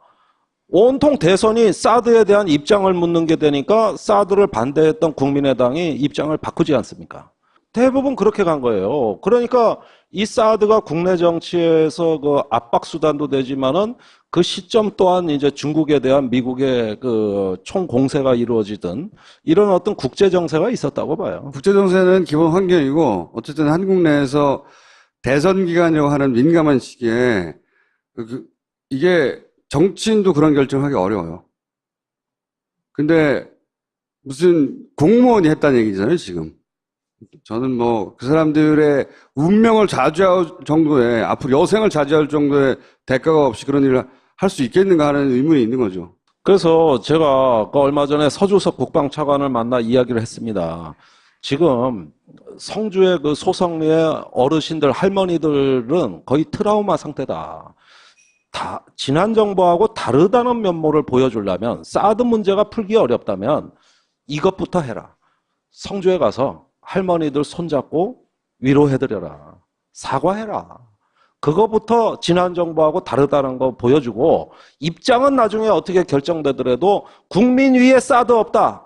온통 대선이 사드에 대한 입장을 묻는 게 되니까 사드를 반대했던 국민의당이 입장을 바꾸지 않습니까? 대부분 그렇게 간 거예요. 그러니까 이 사드가 국내 정치에서 그 압박 수단도 되지만은 그 시점 또한 이제 중국에 대한 미국의 그 총공세가 이루어지던 이런 어떤 국제 정세가 있었다고 봐요. 국제정세는 기본 환경이고 어쨌든 한국 내에서 대선 기간이라고 하는 민감한 시기에 이게 정치인도 그런 결정하기 어려워요. 근데 무슨 공무원이 했다는 얘기잖아요, 지금. 저는 뭐 그 사람들의 운명을 좌지할 정도의 앞으로 여생을 좌지할 정도의 대가가 없이 그런 일을 할 수 있겠는가 하는 의문이 있는 거죠. 그래서 제가 그 얼마 전에 서주석 국방차관을 만나 이야기를 했습니다. 지금 성주의 그 소성리의 어르신들, 할머니들은 거의 트라우마 상태다. 지난 정부하고 다르다는 면모를 보여주려면 사드 문제가 풀기 어렵다면 이것부터 해라. 성주에 가서 할머니들 손잡고 위로해드려라. 사과해라. 그거부터 지난 정부하고 다르다는 거 보여주고 입장은 나중에 어떻게 결정되더라도 국민 위에 사드 없다.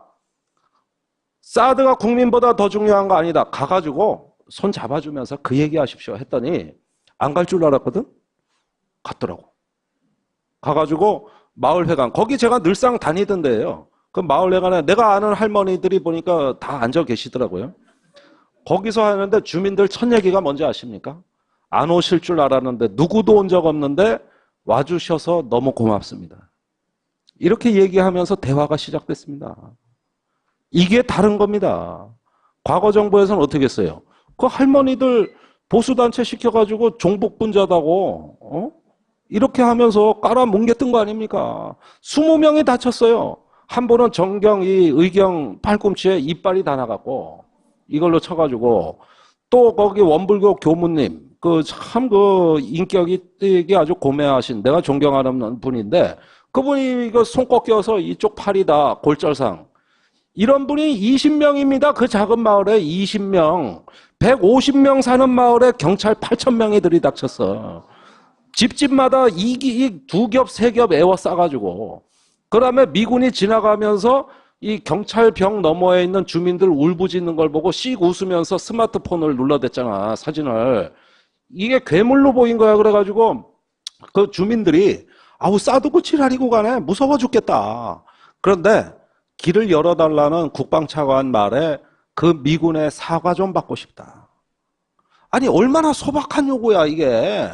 사드가 국민보다 더 중요한 거 아니다. 가가지고 손 잡아주면서 그 얘기하십시오 했더니 안 갈 줄 알았거든? 갔더라고. 가가지고 마을회관, 거기 제가 늘상 다니던 데예요. 그 마을회관에 내가 아는 할머니들이 보니까 다 앉아 계시더라고요. 거기서 하는데 주민들 첫 얘기가 뭔지 아십니까? 안 오실 줄 알았는데 누구도 온 적 없는데 와주셔서 너무 고맙습니다. 이렇게 얘기하면서 대화가 시작됐습니다. 이게 다른 겁니다. 과거 정부에서는 어떻게 했어요? 그 할머니들 보수단체 시켜가지고 종북분자다고 이렇게 하면서 깔아뭉갰던 거 아닙니까? 20명이 다쳤어요. 한 분은 정경이 의경 팔꿈치에 이빨이 다 나갔고 이걸로 쳐가지고 또 거기 원불교 교무님 참 인격이 아주 고매하신 내가 존경하는 분인데 그분이 이거 손 꺾여서 이쪽 팔이 다 골절상 이런 분이 20명입니다. 그 작은 마을에 20명 150명 사는 마을에 경찰 8,000명이 들이닥쳤어. 집집마다 두 겹, 세 겹 에워싸가지고 그 다음에 미군이 지나가면서 이 경찰병 너머에 있는 주민들 울부짖는 걸 보고 씩 웃으면서 스마트폰을 눌러댔잖아, 사진을. 이게 괴물로 보인 거야. 그래가지고 그 주민들이 아우 싸두고 지랄이고 가네. 무서워 죽겠다. 그런데 길을 열어달라는 국방차관 말에 그 미군의 사과 좀 받고 싶다. 아니 얼마나 소박한 요구야 이게.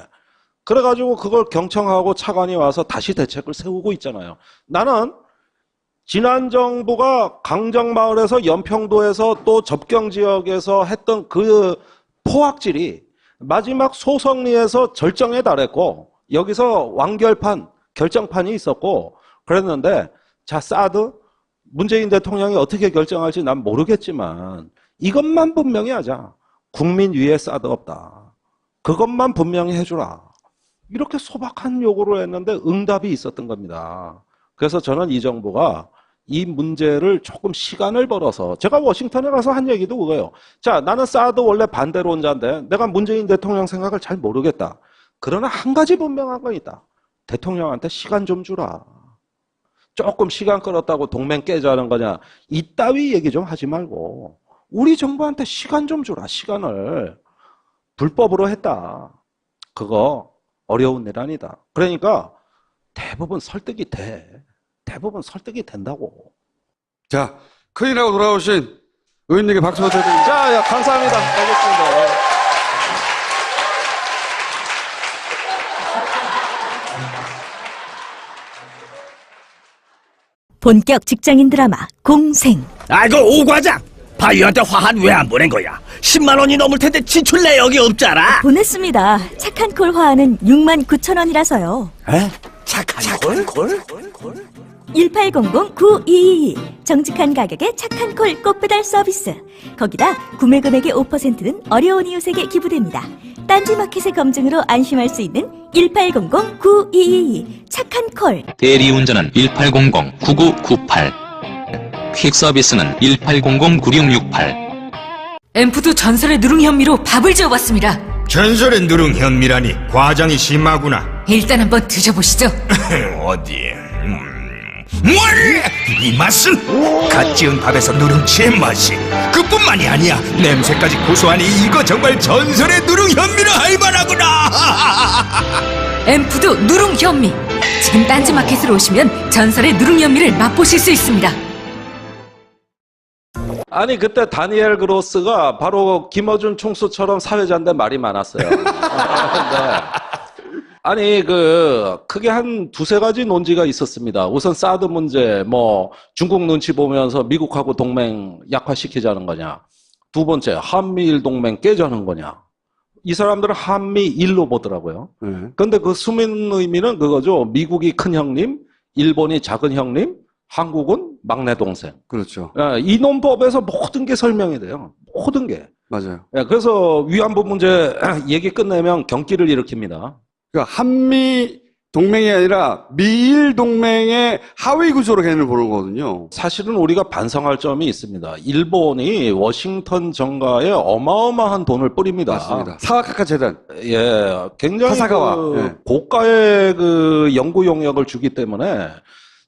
그래가지고 그걸 경청하고 차관이 와서 다시 대책을 세우고 있잖아요. 나는 지난 정부가 강정마을에서 연평도에서 또 접경지역에서 했던 그 포악질이 마지막 소성리에서 절정에 달했고 여기서 완결판, 결정판이 있었고 그랬는데 자 사드 문재인 대통령이 어떻게 결정할지 난 모르겠지만 이것만 분명히 하자. 국민 위에 사드 없다. 그것만 분명히 해주라. 이렇게 소박한 요구를 했는데 응답이 있었던 겁니다. 그래서 저는 이 정부가 이 문제를 조금 시간을 벌어서 제가 워싱턴에 가서 한 얘기도 그거예요. 자, 나는 사드 원래 반대론자인데 내가 문재인 대통령 생각을 잘 모르겠다. 그러나 한 가지 분명한 건 있다. 대통령한테 시간 좀 주라. 조금 시간 끌었다고 동맹 깨자는 거냐. 이따위 얘기 좀 하지 말고 우리 정부한테 시간 좀 주라. 시간을. 불법으로 했다. 그거 어려운 일 아니다. 그러니까 대부분 설득이 돼. 대부분 설득이 된다고. 자, 큰일하고 돌아오신 의원님께 박수 부탁드립니다. 자, 감사합니다. 알겠습니다. 본격 직장인 드라마 공생. 아이고 오과장 바이오한테 화한 왜 안 보낸 거야? 10만 원이 넘을 텐데 지출 내역이 없잖아. 보냈습니다. 착한 콜 화하는 69,000원이라서요. 에? 착한 콜? 1800-9222 정직한 가격에 착한 콜 꽃배달 서비스. 거기다 구매 금액의 5%는 어려운 이웃에게 기부됩니다. 딴지마켓의 검증으로 안심할 수 있는 1800-9222 착한 콜. 대리운전은 1800-9998 퀵 서비스는 1800-9668. 앰프도 전설의 누룽 현미로 밥을 지어봤습니다. 전설의 누룽 현미라니 과장이 심하구나. 일단 한번 드셔보시죠. 어디? 뭘? 이 맛은 갓 지은 밥에서 누룽지의 맛이 그뿐만이 아니야. 냄새까지 고소하니 이거 정말 전설의 누룽 현미라 할 만하구나. 앰프도 누룽 현미. 지금 딴지마켓으로 오시면 전설의 누룽 현미를 맛보실 수 있습니다. 아니 그때 다니엘 그로스가 바로 김어준 총수처럼 사회자인데 말이 많았어요. 근데 아니 크게 한 두세 가지 논지가 있었습니다. 우선 사드 문제, 뭐 중국 눈치 보면서 미국하고 동맹 약화시키자는 거냐. 두 번째, 한미일 동맹 깨자는 거냐. 이 사람들은 한미일로 보더라고요. 그런데 그 숨은 의미는 그거죠. 미국이 큰 형님, 일본이 작은 형님, 한국은 막내 동생. 그렇죠. 이 논법에서 모든 게 설명이 돼요. 모든 게. 맞아요. 그래서 위안부 문제 얘기 끝내면 경기를 일으킵니다. 그러니까 한미 동맹이 아니라 미일 동맹의 하위 구조로 걔네를 보는 거거든요. 사실은 우리가 반성할 점이 있습니다. 일본이 워싱턴 정가에 어마어마한 돈을 뿌립니다. 맞습니다. 사와카카 재단. 예, 굉장히 사사가와. 예. 고가의 연구 용역을 주기 때문에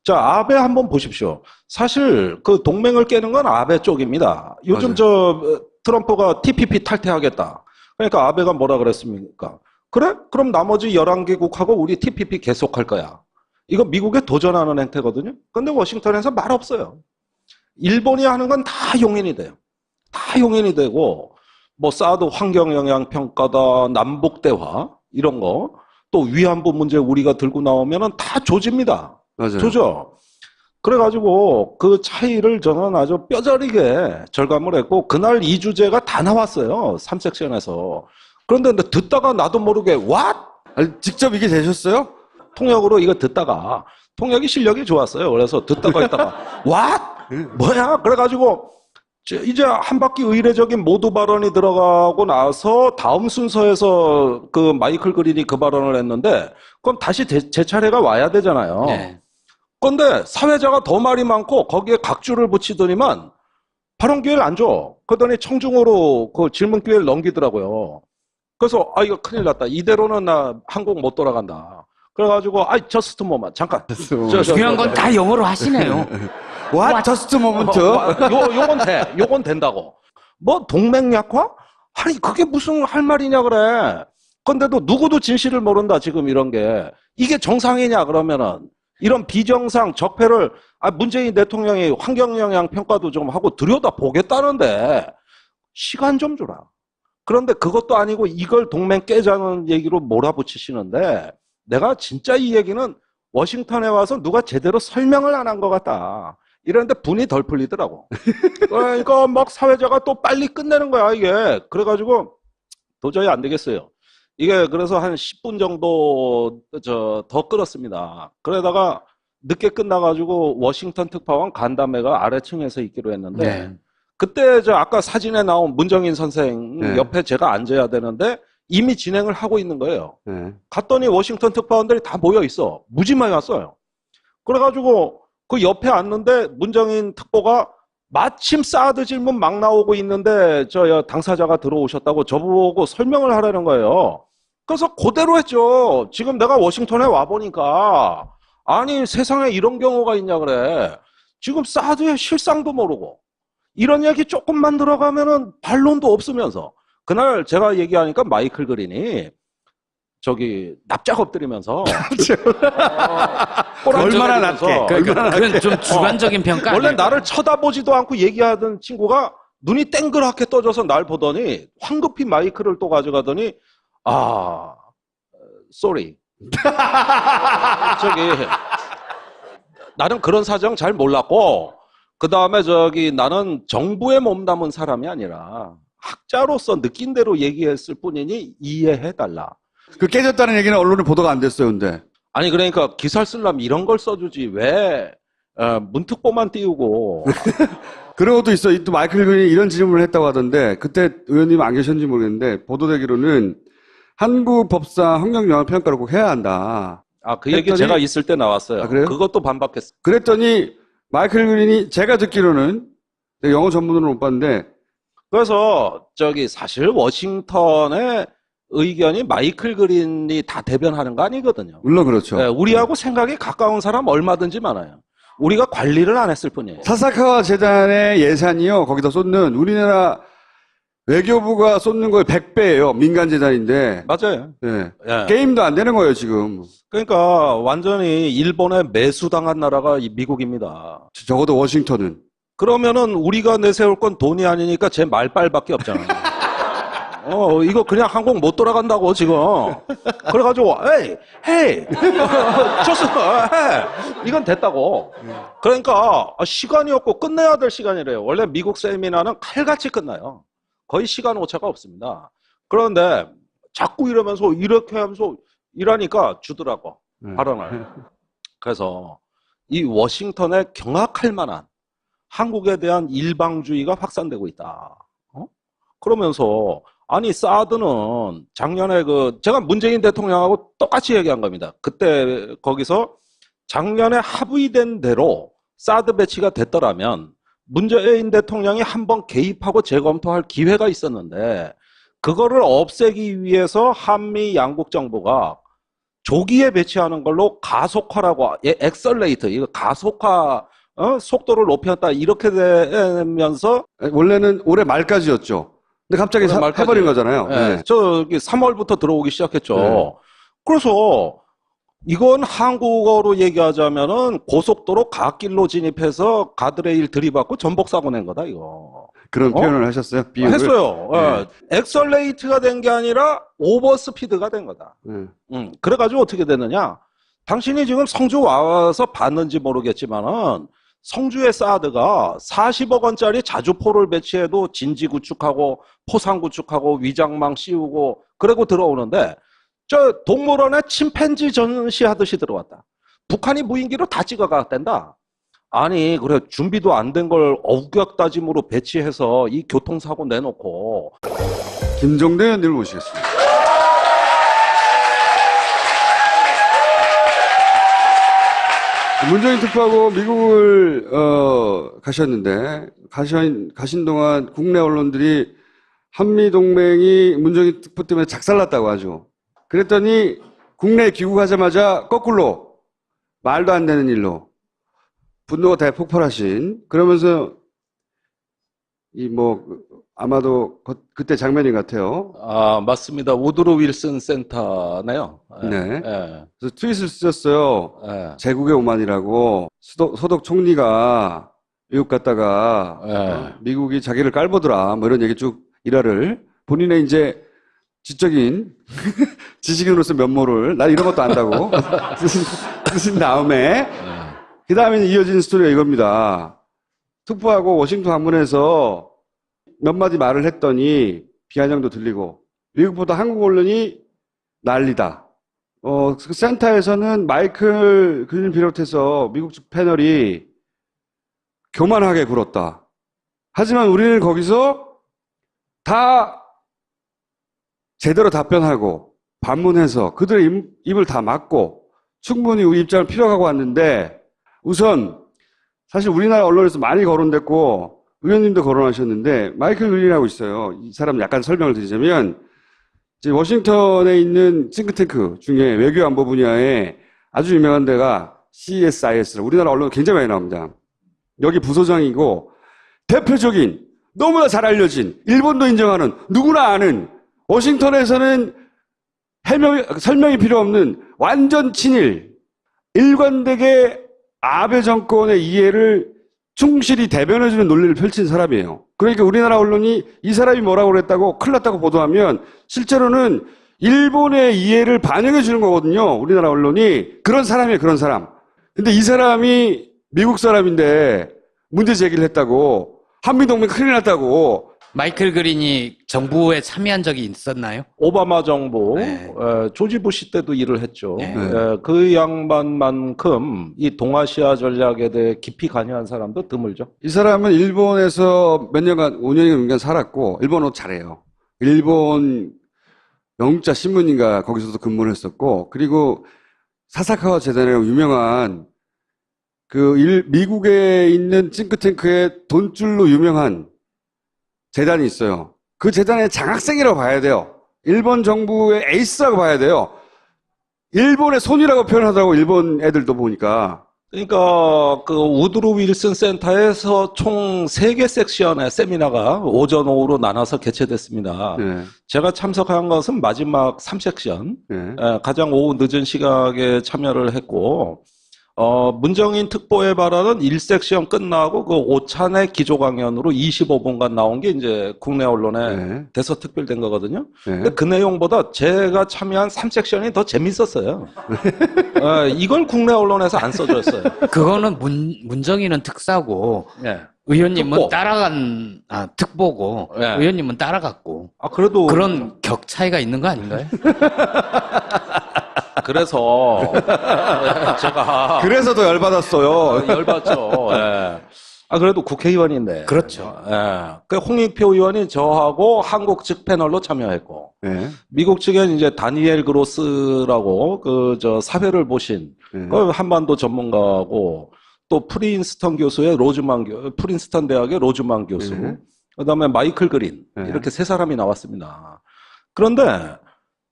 자, 아베 한번 보십시오. 사실 그 동맹을 깨는 건 아베 쪽입니다. 요즘 맞아요. 트럼프가 TPP 탈퇴하겠다. 그러니까 아베가 뭐라 그랬습니까? 그래? 그럼 나머지 11개국하고 우리 TPP 계속할 거야. 이거 미국에 도전하는 행태거든요. 근데 워싱턴에서 말 없어요. 일본이 하는 건 다 용인이 돼요. 다 용인이 되고 뭐 사드 환경영향평가다, 남북대화 이런 거 또 위안부 문제 우리가 들고 나오면은 다 조집니다. 맞아요. 조져. 그래가지고 그 차이를 저는 아주 뼈저리게 절감을 했고 그날 이 주제가 다 나왔어요. 3섹션에서. 그런데 듣다가 나도 모르게 what? 아니, 직접 이게 되셨어요? 통역으로 이거 듣다가 통역이 실력이 좋았어요. 그래서 듣다가 있다가 what? 뭐야? 그래가지고 이제 한 바퀴 의례적인 모두 발언이 들어가고 나서 다음 순서에서 그 마이클 그린이 그 발언을 했는데 그럼 다시 제 차례가 와야 되잖아요. 네. 그런데 사회자가 더 말이 많고 거기에 각주를 붙이더니만 발언 기회를 안 줘. 그러더니 청중으로 그 질문 기회를 넘기더라고요. 그래서 이거 큰일 났다. 이대로는 나 한국 못 돌아간다. 그래가지고 저스트 모먼트 잠깐. 중요한 건 다 영어로 하시네요. What? Just a moment. 요건 돼. 요건 된다고. 뭐 동맹 약화? 아니 그게 무슨 할 말이냐 그래. 근데도 누구도 진실을 모른다 지금 이런 게. 이게 정상이냐 그러면은 이런 비정상 적폐를 문재인 대통령이 환경영향 평가도 좀 하고 들여다 보겠다는데 시간 좀 주라. 그런데 그것도 아니고 이걸 동맹 깨자는 얘기로 몰아붙이시는데 내가 진짜 이 얘기는 워싱턴에 와서 누가 제대로 설명을 안 한 것 같다. 이러는데 분이 덜 풀리더라고. 그러니까 막 사회자가 또 빨리 끝내는 거야 이게. 그래가지고 도저히 안 되겠어요. 이게 그래서 한 10분 정도 더 끌었습니다. 그러다가 늦게 끝나가지고 워싱턴 특파원 간담회가 아래층에서 있기로 했는데 네. 그때 아까 사진에 나온 문정인 선생 네. 옆에 제가 앉아야 되는데 이미 진행을 하고 있는 거예요. 네. 갔더니 워싱턴 특파원들이 다 모여 있어. 무지 많이 왔어요. 그래가지고 그 옆에 앉는데 문정인 특보가 마침 사드 질문 막 나오고 있는데 당사자가 들어오셨다고 저보고 설명을 하라는 거예요. 그래서 그대로 했죠. 지금 내가 워싱턴에 와보니까 아니 세상에 이런 경우가 있냐 그래. 지금 사드의 실상도 모르고 이런 얘기 조금만 들어가면은 반론도 없으면서 그날 제가 얘기하니까 마이클 그린이 납작 엎드리면서 얼마나 낮게. 그건 좀 주관적인 평가 원래 아닐까요? 나를 쳐다보지도 않고 얘기하던 친구가 눈이 땡그랗게 떠져서 날 보더니 황급히 마이크를 또 가져가더니 sorry. 나는 그런 사정 잘 몰랐고 그 다음에 나는 정부에 몸담은 사람이 아니라 학자로서 느낀 대로 얘기했을 뿐이니 이해해달라. 그 깨졌다는 얘기는 언론에 보도가 안 됐어요, 근데. 아니 그러니까 기사를 쓰려면 이런 걸 써주지 왜 문특보만 띄우고 그런 것도 있어. 또 마이클 그린이 이런 질문을 했다고 하던데 그때 의원님 안 계셨는지 모르겠는데 보도되기로는 한국 법상 환경영향평가를 꼭 해야 한다. 그 얘기 했더니- 제가 있을 때 나왔어요. 아, 그래요? 그것도 반박했어요. 그랬더니 마이클 그린이 제가 듣기로는 내가 영어 전문으로는 못 봤는데 그래서 사실 워싱턴의 의견이 마이클 그린이 다 대변하는 거 아니거든요. 물론 그렇죠. 예, 우리하고 생각이 가까운 사람 얼마든지 많아요. 우리가 관리를 안 했을 뿐이에요. 사사카와 재단의 예산이요. 거기다 쏟는 우리나라 외교부가 쏟는 거의 100배예요. 민간 재단인데. 맞아요. 예. 예. 게임도 안 되는 거예요, 지금. 그러니까 완전히 일본에 매수당한 나라가 이 미국입니다. 적어도 워싱턴은. 그러면은 우리가 내세울 건 돈이 아니니까 제 말빨밖에 없잖아. 이거 그냥 항공 못 돌아간다고 지금. 그래가지고, 헤이, 좋습니다. 이건 됐다고. 그러니까 시간이 없고 끝내야 될 시간이래요. 원래 미국 세미나는 칼같이 끝나요. 거의 시간 오차가 없습니다. 그런데 자꾸 이러면서 이렇게 하면서 이러니까 주더라고. 발언을. 그래서 이 워싱턴에 경악할 만한 한국에 대한 일방주의가 확산되고 있다. 그러면서 아니 사드는 작년에 제가 문재인 대통령하고 똑같이 얘기한 겁니다. 그때 거기서 작년에 합의된 대로 사드 배치가 됐더라면 문재인 대통령이 한번 개입하고 재검토할 기회가 있었는데 그거를 없애기 위해서 한미 양국 정부가 조기에 배치하는 걸로 가속화라고 엑셀레이터 이거 가속화 속도를 높였다 이렇게 되면서 원래는 올해 말까지였죠. 근데 갑자기 해버린 거잖아요. 네. 네. 저기 3월부터 들어오기 시작했죠. 네. 그래서 이건 한국어로 얘기하자면은 고속도로 갓길로 진입해서 가드레일 들이받고 전복 사고 낸 거다 이거. 그런 표현을 하셨어요? 비유를? 했어요. 네. 엑셀레이트가 된 게 아니라 오버스피드가 된 거다. 그래가지고 어떻게 됐느냐? 당신이 지금 성주 와서 봤는지 모르겠지만은 성주의 사드가 40억 원짜리 자주포를 배치해도 진지 구축하고 포상 구축하고 위장망 씌우고 그러고 들어오는데 저 동물원에 침팬지 전시하듯이 들어왔다. 북한이 무인기로 다 찍어갔댄다. 아니 그래 준비도 안 된 걸 어국다짐으로 배치해서 이 교통사고 내놓고 김종대 의원님을 모시겠습니다. 문재인 특보하고 미국을 가셨는데 가신 동안 국내 언론들이 한미동맹이 문재인 특보 때문에 작살났다고 하죠. 그랬더니 국내에 귀국하자마자 거꾸로 말도 안 되는 일로 분노가 대폭발하신 그러면서 아마도 그때 장면인 것 같아요. 아 맞습니다. 우드로 윌슨 센터네요. 네. 예. 그래서 트윗을 쓰셨어요. 예. 제국의 오만이라고 소독 총리가 미국 갔다가 예. 미국이 자기를 깔보더라 뭐 이런 얘기 쭉 일화를 본인의 이제 지적인 지식인으로서 면모를 난 이런 것도 안다고 쓰신 다음에 그 다음에 이어진 스토리가 이겁니다. 특보하고 워싱턴 방문해서 몇 마디 말을 했더니 비아냥도 들리고 미국보다 한국 언론이 난리다. 그 센터에서는 마이클 그린 비롯해서 미국 측 패널이 교만하게 굴었다. 하지만 우리는 거기서 다 제대로 답변하고 반문해서 그들의 입을 다 막고 충분히 우리 입장을 필요하고 왔는데 우선 사실 우리나라 언론에서 많이 거론됐고 의원님도 거론하셨는데 마이클 그린이라고 있어요. 이 사람 약간 설명을 드리자면 이제 워싱턴에 있는 싱크탱크 중에 외교안보 분야에 아주 유명한 데가 CSIS 우리나라 언론 굉장히 많이 나옵니다. 여기 부소장이고 대표적인 너무나 잘 알려진 일본도 인정하는 누구나 아는 워싱턴에서는 설명이 필요 없는 완전 친일 일관되게 아베 정권의 이해를 충실히 대변해주는 논리를 펼친 사람이에요. 그러니까 우리나라 언론이 이 사람이 뭐라고 그랬다고 큰일 났다고 보도하면 실제로는 일본의 이해를 반영해 주는 거거든요. 우리나라 언론이. 그런 사람이에요. 그런 사람. 근데 이 사람이 미국 사람인데 문제 제기를 했다고 한미동맹 큰일 났다고 마이클 그린이 정부에 참여한 적이 있었나요? 오바마 정부, 네. 조지 부시 때도 일을 했죠. 네. 그 양반만큼 이 동아시아 전략에 대해 깊이 관여한 사람도 드물죠. 이 사람은 일본에서 몇 년간, 5년간 살았고, 일본어 잘해요. 일본 영자 신문인가 거기서도 근무를 했었고, 그리고 사사카와 재단이라고 유명한 미국에 있는 싱크탱크의 돈줄로 유명한 재단이 있어요. 그 재단의 장학생이라고 봐야 돼요. 일본 정부의 에이스라고 봐야 돼요. 일본의 손이라고 표현하더라고, 일본 애들도 보니까. 그러니까 그 우드로 윌슨 센터에서 총 3개 섹션의 세미나가 오전 오후로 나눠서 개최됐습니다. 네. 제가 참석한 것은 마지막 3섹션, 네. 가장 오후 늦은 시각에 참여를 했고, 문정인 특보에 발언은 1섹션 끝나고 그 오찬의 기조 강연으로 25분간 나온 게 이제 국내 언론에 네. 대서특필된 거거든요. 네. 근데 그 내용보다 제가 참여한 3섹션이 더 재밌었어요. 이걸 국내 언론에서 안 써줬어요. 그거는 문정인은 특사고 네. 의원님은 특보. 따라간 특보고 네. 의원님은 따라갔고 그래도 그런 격 차이가 있는 거 아닌가요? 그래서 제가 그래서 더 열받았어요. 열받죠. 예. 그래도 국회의원인데. 그렇죠. 예. 그 홍익표 의원이 저하고 한국 측 패널로 참여했고, 네. 미국 측엔 이제 다니엘 그로스라고 사회를 보신 네. 그 한반도 전문가고, 또 프린스턴 대학의 로즈만 교수, 네. 그다음에 마이클 그린 네. 이렇게 3사람이 나왔습니다. 그런데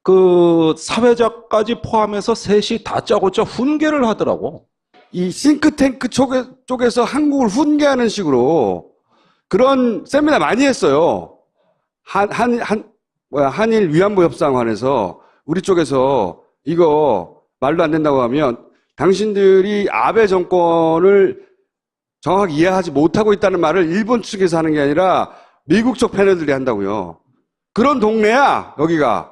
그 사회자까지 포함해서 셋이 다짜고짜 훈계를 하더라고. 이 싱크탱크 쪽에서 한국을 훈계하는 식으로 그런 세미나 많이 했어요. 한일 위안부 협상관에서 우리 쪽에서 이거 말도 안 된다고 하면 당신들이 아베 정권을 정확히 이해하지 못하고 있다는 말을 일본 측에서 하는 게 아니라 미국 쪽 패널들이 한다고요. 그런 동네야, 여기가.